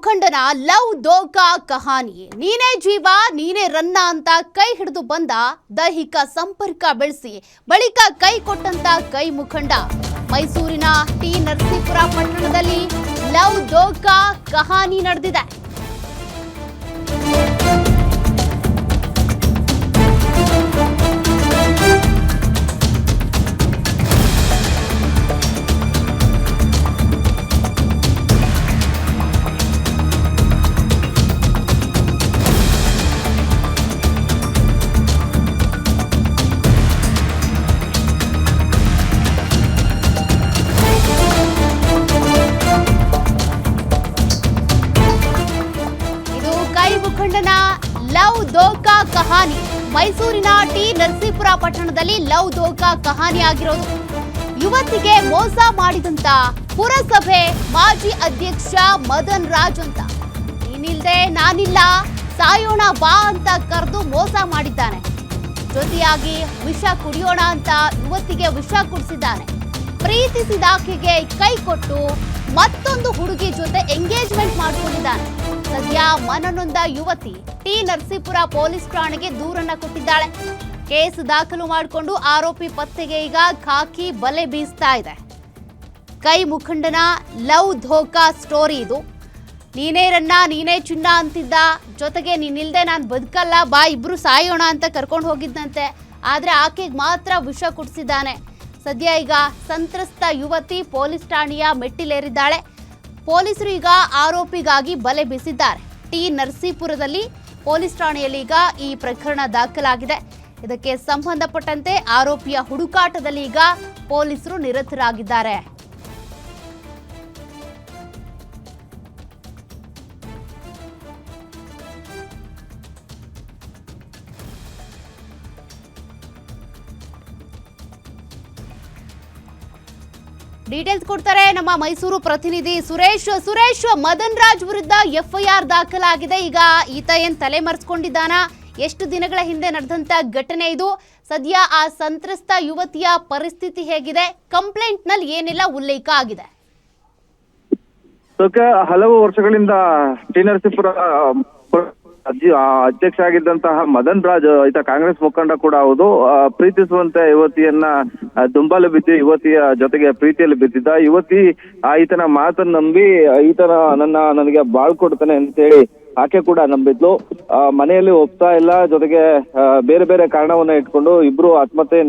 ಮುಖಂಡನ love ದೋಖಾ ಕಹಾನಿ. ನೀನೇ ಜೀವ ನೀನೇ ರನ್ನ ಅಂತ ಕೈ ಹಿಡಿದು ಬಂದ, ದೈಹಿಕ ಸಂಪರ್ಕ ಬೆಳೆಸಿ ಬಳಿಕ ಕೈ ಕೊಟ್ಟಂತ ಕೈ ಮುಖಂಡ. ಮೈಸೂರಿನ ಟಿ ನರಸೀಪುರ ಪಟ್ಟಣದಲ್ಲಿ ಲವ್ ದೋಖಾ ಕಹಾನಿ ನಡೆದಿದೆ. ಮುಖಂಡನ ಲವ್ ದೋಖಾ ಕಹಾನಿ. ಮೈಸೂರಿನ ಟಿ ನರಸೀಪುರ ಪಟ್ಟಣದಲ್ಲಿ ಲವ್ ದೋಖಾ ಕಹಾನಿ ಆಗಿರೋದು. ಯುವತಿಗೆ ಮೋಸ ಮಾಡಿದಂತ ಪುರಸಭೆ ಮಾಜಿ ಅಧ್ಯಕ್ಷ ಮದನ್ ರಾಜ್ ಅಂತ. ನೀನಿಲ್ದೆ ನಾನಿಲ್ಲ, ಸಾಯೋಣ ಬಾ ಅಂತ ಕರೆದು ಮೋಸ ಮಾಡಿದ್ದಾನೆ. ಜೊತೆಯಾಗಿ ವಿಷ ಕುಡಿಯೋಣ ಅಂತ ಯುವತಿಗೆ ವಿಷ ಕುಡಿಸಿದ್ದಾನೆ. ಪ್ರೀತಿಸಿದಾಕೆಗೆ ಕೈ ಕೊಟ್ಟು ಮತ್ತೊಂದು ಹುಡುಗಿ ಜೊತೆ ಎಂಗೇಜ್ಮೆಂಟ್ ಮಾಡಿಕೊಂಡಿದ್ದಾನೆ. ಸದ್ಯ ಮನನೊಂದ ಯುವತಿ ಟಿ ನರಸೀಪುರ ಪೊಲೀಸ್ ಠಾಣೆಗೆ ದೂರನ್ನ ಕೊಟ್ಟಿದ್ದಾಳೆ. ಕೇಸ್ ದಾಖಲು ಮಾಡಿಕೊಂಡು ಆರೋಪಿ ಪತ್ತೆಗೆ ಈಗ ಖಾಕಿ ಬಲೆ ಬೀಸ್ತಾ ಇದೆ. ಕೈ ಮುಖಂಡನ ಲವ್ ಧೋಖಾ ಸ್ಟೋರಿ ಇದು. ನೀನೇ ರನ್ನ ನೀನೇ ಚಿನ್ನ ಅಂತಿದ್ದ, ಜೊತೆಗೆ ನೀನಿಲ್ದೆ ನಾನು ಬದುಕಲ್ಲ ಬಾ ಇಬ್ರು ಸಾಯೋಣ ಅಂತ ಕರ್ಕೊಂಡು ಹೋಗಿದ್ದಂತೆ. ಆದ್ರೆ ಆಕೆಗೆ ಮಾತ್ರ ವಿಷ ಕುಡಿಸಿದ್ದಾನೆ. ಸದ್ಯ ಈಗ ಸಂತ್ರಸ್ತ ಯುವತಿ ಪೊಲೀಸ್ ಠಾಣೆಯ ಮೆಟ್ಟಿಲೇರಿದ್ದಾಳೆ. ಪೊಲೀಸರು ಈಗ ಆರೋಪಿಗಾಗಿ ಬಲೆ ಬೀಸಿದ್ದಾರೆ. ಟಿ ನರಸೀಪುರದಲ್ಲಿ ಪೊಲೀಸ್ ಠಾಣೆಯಲ್ಲಿ ಈಗ ಈ ಪ್ರಕರಣ ದಾಖಲಾಗಿದೆ. ಇದಕ್ಕೆ ಸಂಬಂಧಪಟ್ಟಂತೆ ಆರೋಪಿಯ ಹುಡುಕಾಟದಲ್ಲಿ ಈಗ ಪೊಲೀಸರು ನಿರತರಾಗಿದ್ದಾರೆ. ಡೀಟೇಲ್ಸ್ ಕೊಡ್ತಾರೆ ನಮ್ಮ ಮೈಸೂರು ಪ್ರತಿನಿಧಿ ಸುರೇಶ್. ಮದನ್ ರಾಜ್ ವಿರುದ್ಧ ಎಫ್ಐಆರ್ ದಾಖಲಾಗಿದೆ. ಈಗ ಈತ ಏನ್ ತಲೆ ಮರೆಸ್ಕೊಂಡಿದ್ದಾನ? ಎಷ್ಟು ದಿನಗಳ ಹಿಂದೆ ನಡೆದಂತ ಘಟನೆ ಇದು? ಸದ್ಯ ಆ ಸಂತ್ರಸ್ತ ಯುವತಿಯ ಪರಿಸ್ಥಿತಿ ಹೇಗಿದೆ? ಕಂಪ್ಲೇಂಟ್ ನಲ್ಲಿ ಏನೆಲ್ಲ ಉಲ್ಲೇಖ ಆಗಿದೆ? ಹಲವು ವರ್ಷಗಳಿಂದ ಟಿ ನರಸೀಪುರ ಅಧ್ಯಕ್ಷ ಆಗಿದ್ದಂತಹ ಮದನ್ ರಾಜ್ ಈತ ಕಾಂಗ್ರೆಸ್ ಮುಖಂಡ ಕೂಡ ಹೌದು. ಪ್ರೀತಿಸುವಂತೆ ಯುವತಿಯನ್ನ ದುಂಬಾಲು ಬಿದ್ದು ಯುವತಿಯ ಜೊತೆಗೆ ಪ್ರೀತಿಯಲ್ಲಿ ಬಿದ್ದಿದ್ದ. ಯುವತಿ ಈತನ ಮಾತನ್ನ ನಂಬಿ ಈತನ ನನಗೆ ಬಾಳ್ ಕೊಡ್ತಾನೆ ಅಂತೇಳಿ ಆಕೆ ಕೂಡ ನಂಬಿದ್ಲು. ಮನೆಯಲ್ಲಿ ಒಪ್ತಾ ಇಲ್ಲ, ಜೊತೆಗೆ ಬೇರೆ ಬೇರೆ ಕಾರಣವನ್ನ ಇಟ್ಕೊಂಡು ಇಬ್ರು ಆತ್ಮಹತ್ಯೆ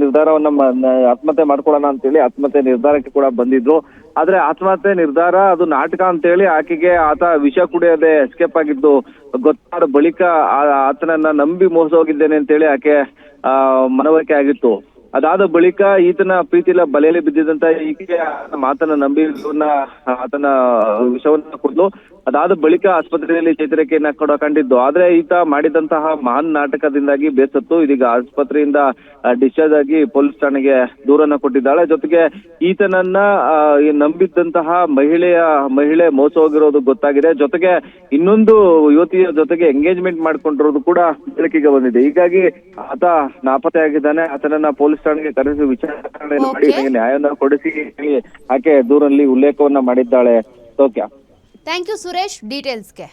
ಮಾಡ್ಕೊಳ್ಳೋಣ ಅಂತೇಳಿ ಆತ್ಮಹತ್ಯೆ ನಿರ್ಧಾರಕ್ಕೆ ಕೂಡ ಬಂದಿದ್ರು. ಆದ್ರೆ ಆತ್ಮಹತ್ಯೆ ನಿರ್ಧಾರ ಅದು ನಾಟಕ ಅಂತೇಳಿ ಆಕೆಗೆ ಆತ ವಿಷ ಕುಡಿಯದೆ ಎಸ್ಕೇಪ್ ಆಗಿದ್ದು ಗೊತ್ತಾದ ಬಳಿಕ ಆತನನ್ನ ನಂಬಿ ಮೋಸ ಹೋಗಿದ್ದೇನೆ ಅಂತೇಳಿ ಆಕೆ ಮನವರಿಕೆ ಆಗಿತ್ತು. ಅದಾದ ಬಳಿಕ ಈತನ ಪ್ರೀತಿಲ ಬಲೆಯಲ್ಲಿ ಬಿದ್ದಿದ್ದಂತ ಈಕೆ ಮಾತನ್ನ ನಂಬಿ ಆತನ ವಿಷವನ್ನ ಕೊಡ್ಲು. ಅದಾದ ಬಳಿಕ ಆಸ್ಪತ್ರೆಯಲ್ಲಿ ಚೇತರಿಕೆಯನ್ನ ಕೂಡ ಕಂಡಿದ್ದು. ಆದ್ರೆ ಈತ ಮಾಡಿದಂತಹ ಮಹಾನ್ ನಾಟಕದಿಂದಾಗಿ ಬೇಸತ್ತು ಇದೀಗ ಆಸ್ಪತ್ರೆಯಿಂದ ಡಿಸ್ಚಾರ್ಜ್ ಆಗಿ ಪೊಲೀಸ್ ಠಾಣೆಗೆ ದೂರನ್ನ ಕೊಟ್ಟಿದ್ದಾಳೆ. ಜೊತೆಗೆ ಈತನನ್ನ ನಂಬಿದ್ದಂತಹ ಮಹಿಳೆ ಮೋಸ ಹೋಗಿರೋದು ಗೊತ್ತಾಗಿದೆ. ಜೊತೆಗೆ ಇನ್ನೊಂದು ಯುವತಿಯ ಜೊತೆಗೆ ಎಂಗೇಜ್ಮೆಂಟ್ ಮಾಡ್ಕೊಂಡಿರೋದು ಕೂಡ ಬೆಳಕಿಗೆ ಬಂದಿದೆ. ಹೀಗಾಗಿ ಆತ ನಾಪತ್ತೆ ಆಗಿದ್ದಾನೆ. ಆತನನ್ನ ಪೊಲೀಸ್ ಠಾಣೆಗೆ ಕರೆಸಿ ವಿಚಾರಣೆ ಮಾಡಿ ನ್ಯಾಯವನ್ನ ಕೊಡಿಸಿ ಆಕೆ ದೂರಲ್ಲಿ ಉಲ್ಲೇಖವನ್ನ ಮಾಡಿದ್ದಾಳೆ. Okay, thank you Suresh ಡೀಟೇಲ್ಸ್ಗೆ.